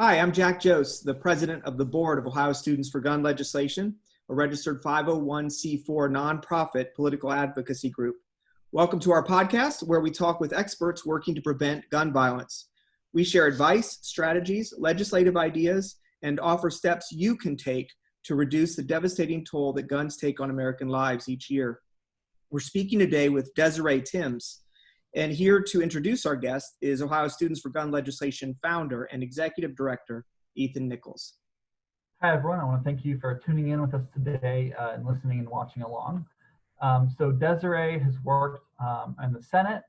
Hi, I'm Jack Jose, the president of the board of Ohio Students for Gun Legislation, a registered 501c4 nonprofit political advocacy group. Welcome to our podcast, where we talk with experts working to prevent gun violence. We share advice, strategies, legislative ideas, and offer steps you can take to reduce the devastating toll that guns take on American lives each year. We're speaking today with Desiree Tims, and here to introduce our guest is Ohio Students for Gun Legislation founder and executive director, Ethan Nichols. Hi, everyone. I want to thank you for tuning in with us today and listening and watching along. So Desiree has worked in the Senate,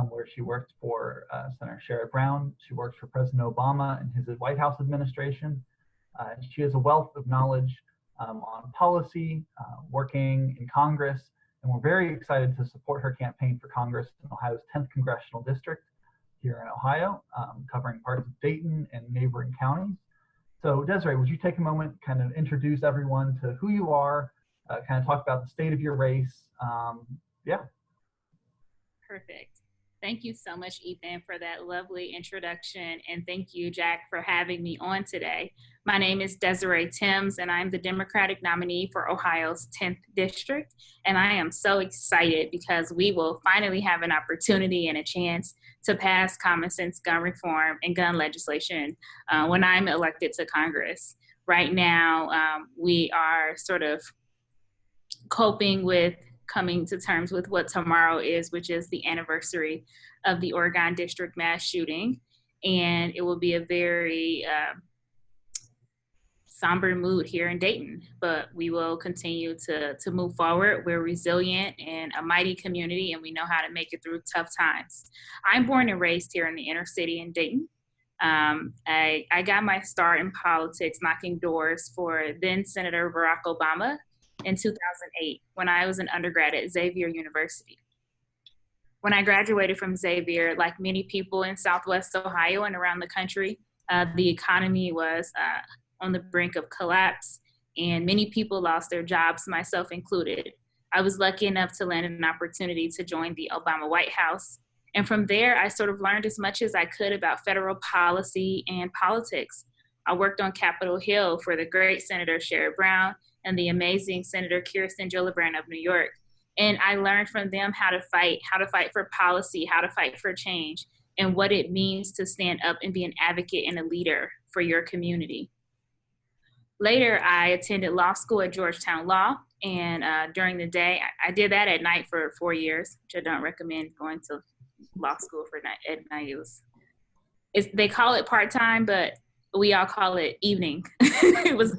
where she worked for Senator Sherrod Brown. She worked for President Obama in his White House administration. She has a wealth of knowledge on policy, working in Congress, and we're very excited to support her campaign for Congress in Ohio's 10th Congressional District here in Ohio, covering parts of Dayton and neighboring counties. So Desiree, would you take a moment, kind of introduce everyone to who you are, kind of talk about the state of your race? Yeah. Perfect. Thank you so much, Ethan, for that lovely introduction. And thank you, Jack, for having me on today. My name is Desiree Tims, and I'm the Democratic nominee for Ohio's 10th District. And I am so excited because we will finally have an opportunity and a chance to pass common sense gun reform and gun legislation when I'm elected to Congress. Right now, we are sort of coping with coming to terms with what tomorrow is, which is the anniversary of the Oregon District mass shooting. And it will be a very somber mood here in Dayton, but we will continue to move forward. We're resilient and a mighty community, and we know how to make it through tough times. I'm born and raised here in the inner city in Dayton. I got my start in politics knocking doors for then Senator Barack Obama in 2008 when I was an undergrad at Xavier University. When I graduated from Xavier, like many people in Southwest Ohio and around the country, the economy was on the brink of collapse, and many people lost their jobs, myself included. I was lucky enough to land an opportunity to join the Obama White House. And from there, I sort of learned as much as I could about federal policy and politics. I worked on Capitol Hill for the great Senator Sherrod Brown and the amazing Senator Kirsten Gillibrand of New York. And I learned from them how to fight for policy, how to fight for change, and what it means to stand up and be an advocate and a leader for your community. Later, I attended law school at Georgetown Law, and during the day, I did that at night for 4 years, which I don't recommend going to law school for at night. They call it part-time, but we all call it evening. It was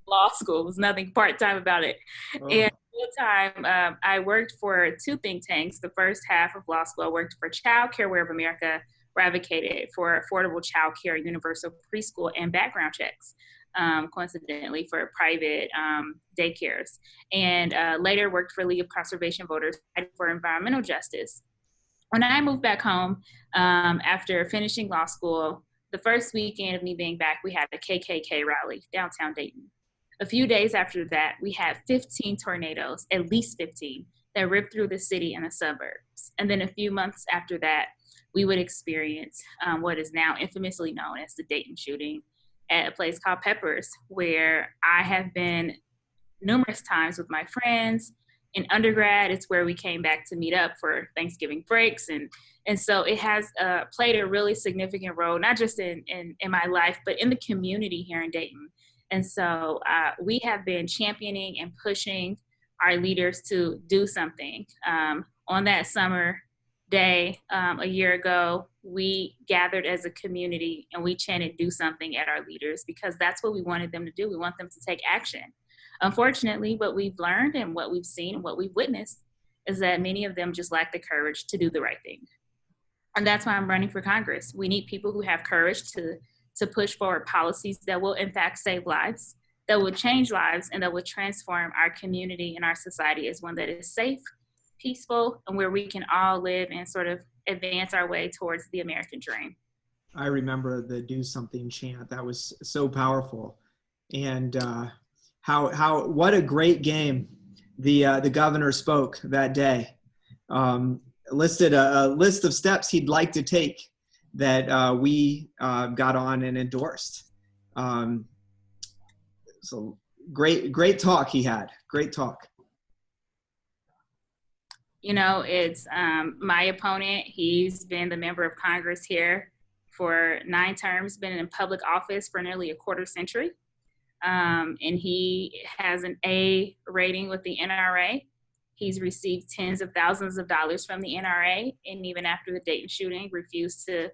law school. There was nothing part-time about it. Oh. And full-time, I worked for two think tanks. The first half of law school, I worked for Child Care Aware of America, where I advocated for affordable child care, universal preschool, and background checks, coincidentally, for private daycares. And later worked for League of Conservation Voters for environmental justice. When I moved back home after finishing law school, the first weekend of me being back, we had a KKK rally downtown Dayton. A few days after that, we had 15 tornadoes, at least 15, that ripped through the city and the suburbs. And then a few months after that, we would experience what is now infamously known as the Dayton shooting at a place called Peppers, where I have been numerous times with my friends. In undergrad, it's where we came back to meet up for Thanksgiving breaks. And so it has played a really significant role, not just in my life, but in the community here in Dayton. And so we have been championing and pushing our leaders to do something. On that summer day a year ago, we gathered as a community and we chanted "do something" at our leaders, because that's what we wanted them to do. We want them to take action. Unfortunately, what we've learned and what we've seen and what we've witnessed is that many of them just lack the courage to do the right thing. And that's why I'm running for Congress. We need people who have courage to push forward policies that will in fact save lives, that will change lives, and that will transform our community and our society as one that is safe, peaceful, and where we can all live and sort of advance our way towards the American dream. I remember the "do something" chant. That was so powerful. And what a great game the governor spoke that day. Listed a list of steps he'd like to take that we got on and endorsed. So great talk he had. Great talk. You know, it's my opponent. He's been the member of Congress here for 9 terms, been in public office for nearly a quarter century. And he has an A rating with the NRA. He's received tens of thousands of dollars from the NRA, and even after the Dayton shooting, refused to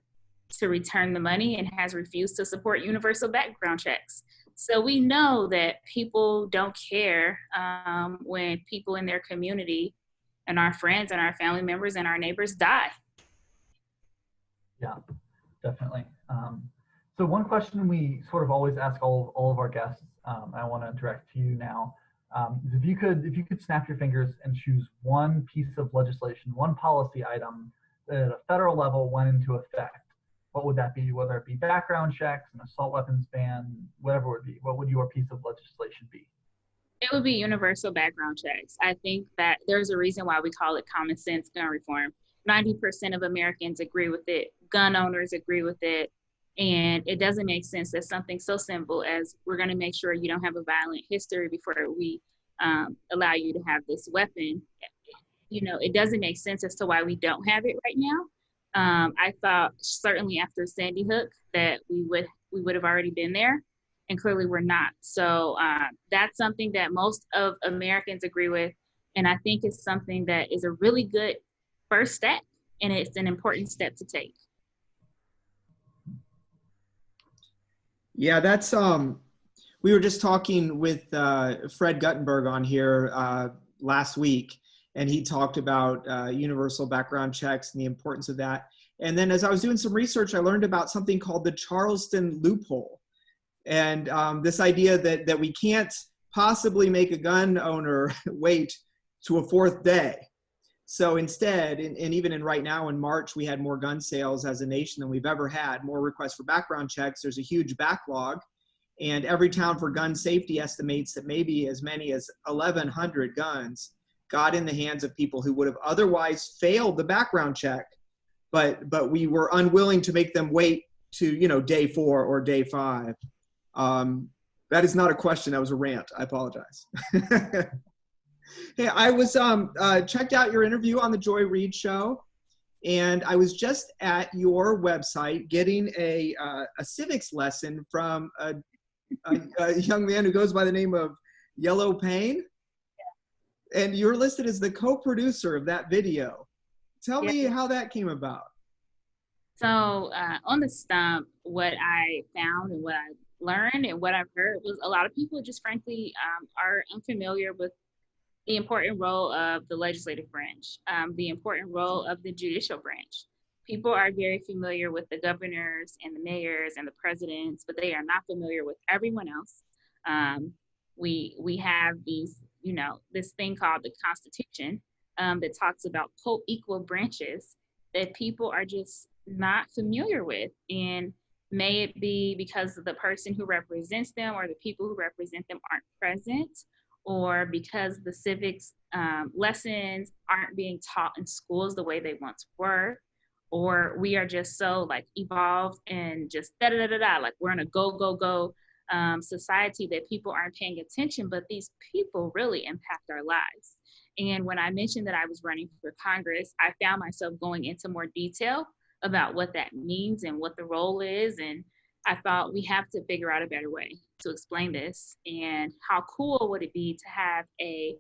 return the money and has refused to support universal background checks. So we know that people don't care when people in their community and our friends and our family members and our neighbors die. Yeah, definitely. So one question we sort of always ask all of our guests, I want to direct to you now, is if you could snap your fingers and choose one piece of legislation, one policy item that at a federal level went into effect, what would that be? Whether it be background checks, an assault weapons ban, whatever it would be, what would your piece of legislation be? It would be universal background checks. I think that there's a reason why we call it common sense gun reform. 90% of Americans agree with it. Gun owners agree with it. And it doesn't make sense that something so simple as we're going to make sure you don't have a violent history before we allow you to have this weapon. You know, it doesn't make sense as to why we don't have it right now. I thought certainly after Sandy Hook that we would have already been there. And clearly we're not. So that's something that most of Americans agree with. And I think it's something that is a really good first step, and it's an important step to take. Yeah, that's, we were just talking with Fred Guttenberg on here last week, and he talked about universal background checks and the importance of that. And then as I was doing some research, I learned about something called the Charleston loophole. And this idea that we can't possibly make a gun owner wait to a 4th day. So instead, and even in right now in March, we had more gun sales as a nation than we've ever had, more requests for background checks. There's a huge backlog. And every town for gun safety estimates that maybe as many as 1,100 guns got in the hands of people who would have otherwise failed the background check, but we were unwilling to make them wait to, you know, day 4 or day 5. That is not a question. That was a rant. I apologize. Hey, I was checked out your interview on the Joy Reid Show, and I was just at your website getting a civics lesson from a young man who goes by the name of Yellow Payne. Yeah. And you're listed as the co-producer of that video. Tell me how that came about. So on the stump, what I found and what I learned and what I've heard was a lot of people just frankly are unfamiliar with the important role of the legislative branch, the important role of the judicial branch. People are very familiar with the governors and the mayors and the presidents, but they are not familiar with everyone else. We have these, you know, this thing called the Constitution that talks about co-equal branches that people are just not familiar with. And may it be because the person who represents them or the people who represent them aren't present, or because the civics lessons aren't being taught in schools the way they once were, or we are just so like evolved and just like we're in a go society that people aren't paying attention, but these people really impact our lives. And when I mentioned that I was running for Congress, I found myself going into more detail about what that means and what the role is. And I thought we have to figure out a better way to explain this. And how cool would it be to have a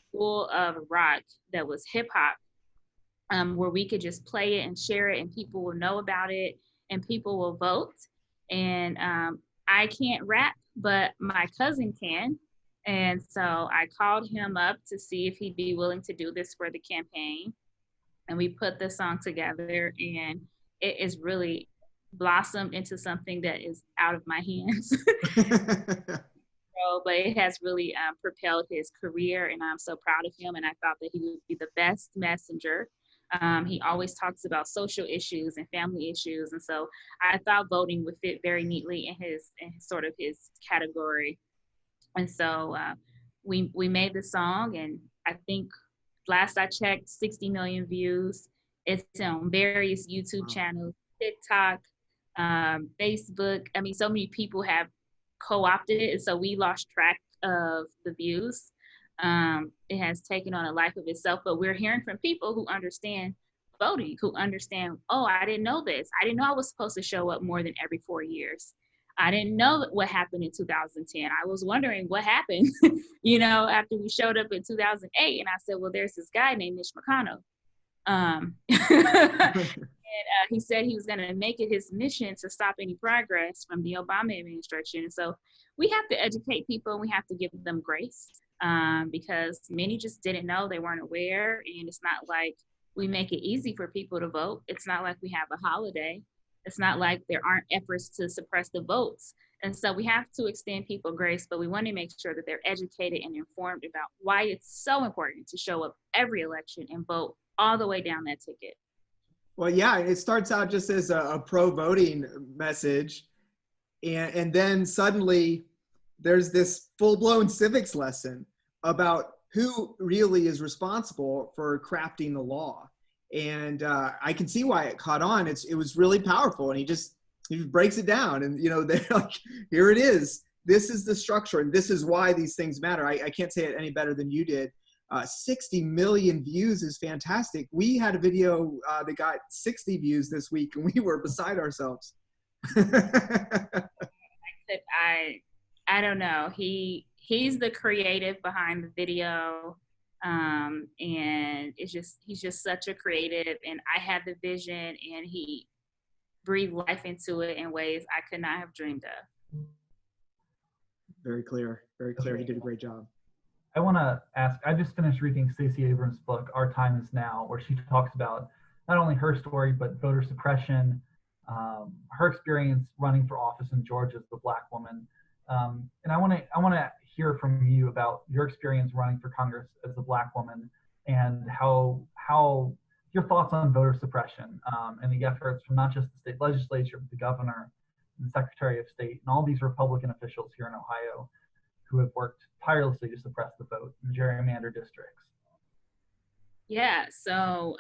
school of rock that was hip hop, where we could just play it and share it and people will know about it and people will vote. And I can't rap, but my cousin can. And so I called him up to see if he'd be willing to do this for the campaign. And we put the song together, and it is really blossomed into something that is out of my hands. But it has really propelled his career, and I'm so proud of him. And I thought that he would be the best messenger. He always talks about social issues and family issues. And so I thought voting would fit very neatly in his sort of his category. And so we made the song, and I think last I checked, 60 million views. It's on various YouTube channels. TikTok, Facebook. I mean, so many people have co-opted it, and so we lost track of the views. It has taken on a life of itself, but we're hearing from people who understand voting, who understand, oh, I didn't know this. I didn't know I was supposed to show up more than every 4 years. I didn't know what happened in 2010. I was wondering what happened, after we showed up in 2008. And I said, well, there's this guy named Mitch McConnell. And he said he was going to make it his mission to stop any progress from the Obama administration. And so we have to educate people, and we have to give them grace, because many just didn't know, they weren't aware. And it's not like we make it easy for people to vote. It's not like we have a holiday. It's not like there aren't efforts to suppress the votes. And so we have to extend people grace, but we want to make sure that they're educated and informed about why it's so important to show up every election and vote all the way down that ticket. Well, yeah, it starts out just as a pro-voting message, and then suddenly there's this full-blown civics lesson about who really is responsible for crafting the law. And I can see why it caught on. It was really powerful, and he breaks it down, and they're like, here it is. This is the structure, and this is why these things matter. I can't say it any better than you did. 60 million views is fantastic. We had a video that got 60 views this week, and we were beside ourselves. I don't know. He's the creative behind the video, and he's just such a creative. And I had the vision, and he breathed life into it in ways I could not have dreamed of. Very clear. Very clear. He did a great job. I want to ask, I just finished reading Stacey Abrams' book, Our Time Is Now, where she talks about not only her story, but voter suppression, her experience running for office in Georgia as the Black woman. And I want to hear from you about your experience running for Congress as a Black woman, and how your thoughts on voter suppression and the efforts from not just the state legislature, but the governor and the Secretary of State and all these Republican officials here in Ohio who have worked tirelessly to suppress the vote in gerrymandered districts. Yeah, so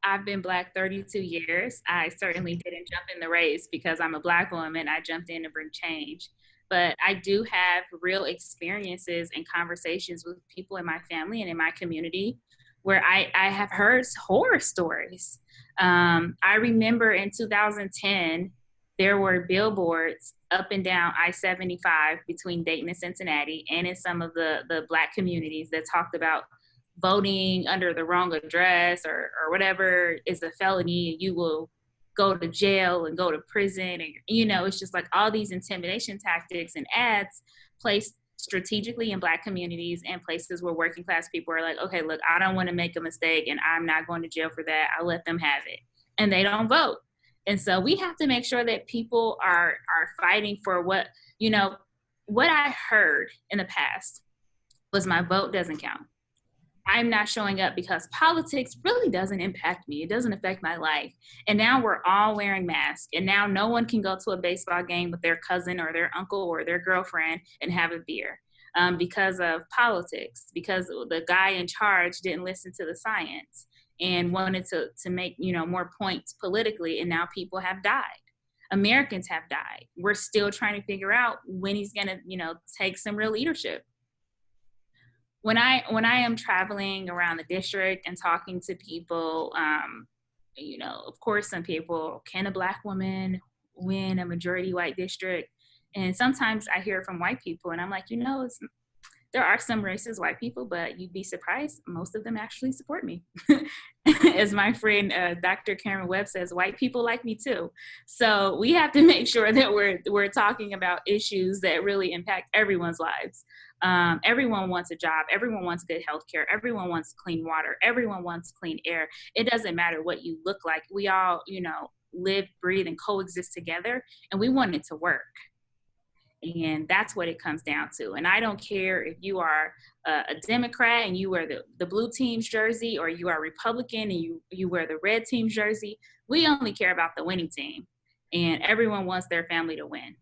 I've been Black 32 years. I certainly didn't jump in the race because I'm a Black woman. I jumped in to bring change. But I do have real experiences and conversations with people in my family and in my community where I have heard horror stories. I remember in 2010, there were billboards up and down I-75 between Dayton and Cincinnati, and in some of the Black communities that talked about voting under the wrong address or whatever is a felony, you will go to jail and go to prison. And, it's just like all these intimidation tactics and ads placed strategically in Black communities and places where working class people are like, okay, look, I don't want to make a mistake and I'm not going to jail for that. I'll let them have it. And they don't vote. And so we have to make sure that people are fighting for what I heard in the past was my vote doesn't count. I'm not showing up because politics really doesn't impact me. It doesn't affect my life. And now we're all wearing masks. And now no one can go to a baseball game with their cousin or their uncle or their girlfriend and have a beer because of politics, because the guy in charge didn't listen to the science and wanted to make, more points politically, and now people have died. Americans have died. We're still trying to figure out when he's gonna, take some real leadership. When I am traveling around the district and talking to people, of course, some people, can a Black woman win a majority white district? And sometimes I hear from white people, and I'm like, there are some racist white people, but you'd be surprised. Most of them actually support me. As my friend, Dr. Karen Webb says, white people like me too. So we have to make sure that we're talking about issues that really impact everyone's lives. Everyone wants a job. Everyone wants good health care. Everyone wants clean water. Everyone wants clean air. It doesn't matter what you look like. We all, live, breathe, and coexist together, and we want it to work. And that's what it comes down to. And I don't care if you are a Democrat and you wear the blue team's jersey, or you are Republican and you wear the red team's jersey. We only care about the winning team, and everyone wants their family to win.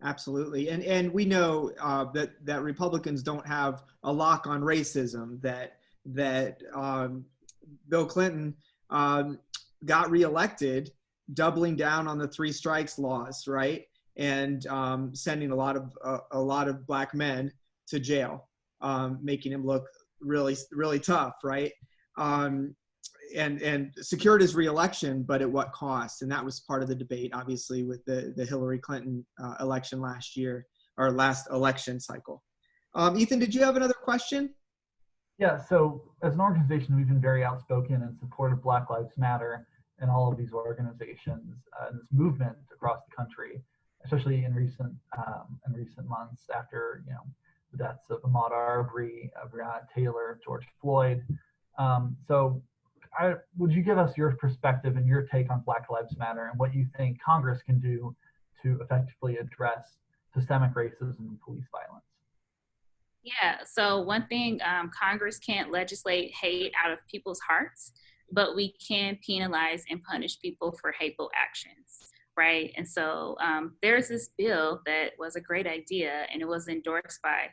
Absolutely. And we know that Republicans don't have a lock on racism, that Bill Clinton got reelected, doubling down on the 3 strikes laws, right? And sending a lot of black men to jail, making him look really, really tough, right? And secured his reelection, but at what cost? And that was part of the debate, obviously, with the Hillary Clinton election last year, or last election cycle. Ethan, did you have another question? Yeah, so as an organization, we've been very outspoken in support of Black Lives Matter and all of these organizations and this movement across the country, especially in recent months after the deaths of Ahmaud Arbery, Breonna Taylor, George Floyd. Would you give us your perspective and your take on Black Lives Matter and what you think Congress can do to effectively address systemic racism and police violence? Yeah, so one thing, Congress can't legislate hate out of people's hearts, but we can penalize and punish people for hateful actions, right? And so there's this bill that was a great idea, and it was endorsed by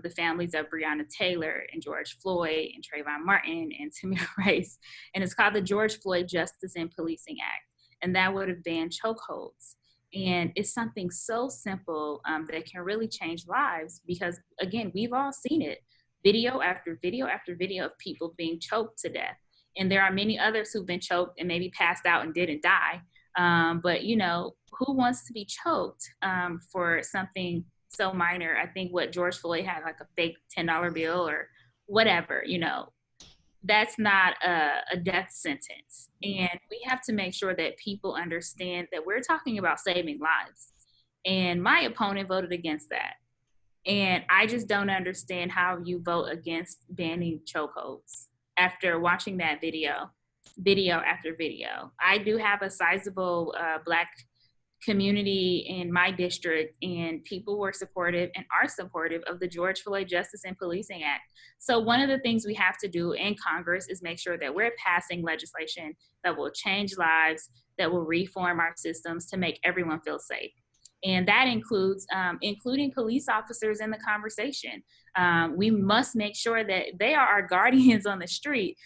the families of Breonna Taylor and George Floyd and Trayvon Martin and Tamir Rice, and it's called the George Floyd Justice and Policing Act, and that would have banned chokeholds. And it's something so simple that can really change lives because, again, we've all seen it, video after video after video of people being choked to death. And there are many others who've been choked and maybe passed out and didn't die. But, who wants to be choked for something so minor? I think what George Floyd had, like a fake $10 bill or whatever, that's not a death sentence. And we have to make sure that people understand that we're talking about saving lives. And my opponent voted against that. And I just don't understand how you vote against banning chokeholds after watching that video after video. I do have a sizable Black community in my district, and people were supportive and are supportive of the George Floyd Justice and Policing Act. So one of the things we have to do in Congress is make sure that we're passing legislation that will change lives, that will reform our systems to make everyone feel safe. And that includes including police officers in the conversation. We must make sure that they are our guardians on the street.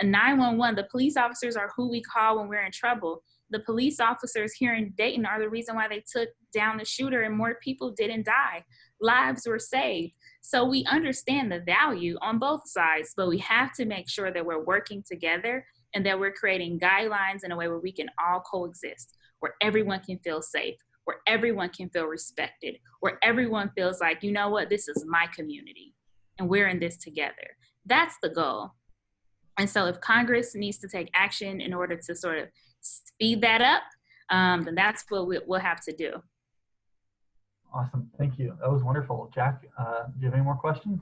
911, the police officers are who we call when we're in trouble. The police officers here in Dayton are the reason why they took down the shooter and more people didn't die. Lives were saved. So we understand the value on both sides, but we have to make sure that we're working together and that we're creating guidelines in a way where we can all coexist, where everyone can feel safe, where everyone can feel respected, where everyone feels like, you know what, this is my community and we're in this together. That's the goal. And so if Congress needs to take action in order to sort of speed that up, then that's what we'll have to do. Awesome, thank you. That was wonderful. Jack, do you have any more questions?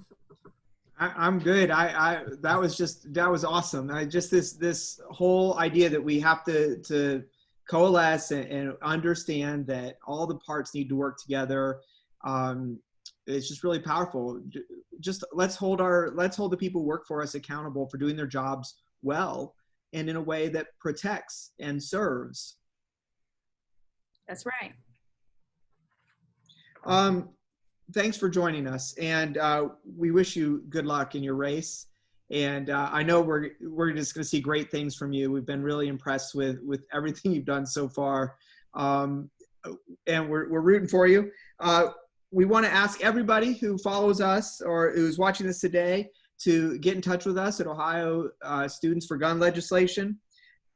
I'm good. That was awesome. This whole idea that we have to coalesce and understand that all the parts need to work together. It's just really powerful. Just let's hold the people who work for us accountable for doing their jobs well and in a way that protects and serves. That's right. Thanks for joining us, and we wish you good luck in your race. And I know we're just going to see great things from you. We've been really impressed with everything you've done so far, and we're rooting for you. We want to ask everybody who follows us or who's watching this today to get in touch with us at Ohio Students for Gun Legislation.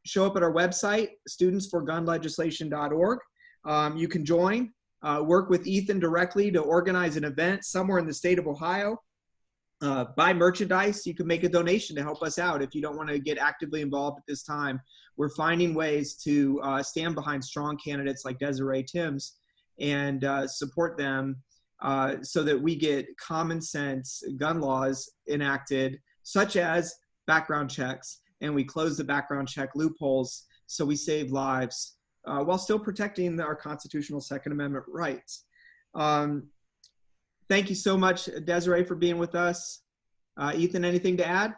Show up at our website, studentsforgunlegislation.org. You can join, work with Ethan directly to organize an event somewhere in the state of Ohio. Buy merchandise. You can make a donation to help us out if you don't want to get actively involved at this time. We're finding ways to stand behind strong candidates like Desiree Tims and support them so that we get common sense gun laws enacted, such as background checks, and we close the background check loopholes so we save lives while still protecting our constitutional Second Amendment rights. Thank you so much, Desiree, for being with us. Ethan, anything to add?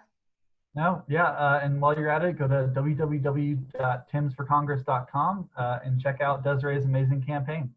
No, yeah, and while you're at it, go to www.timsforcongress.com and check out Desiree's amazing campaign.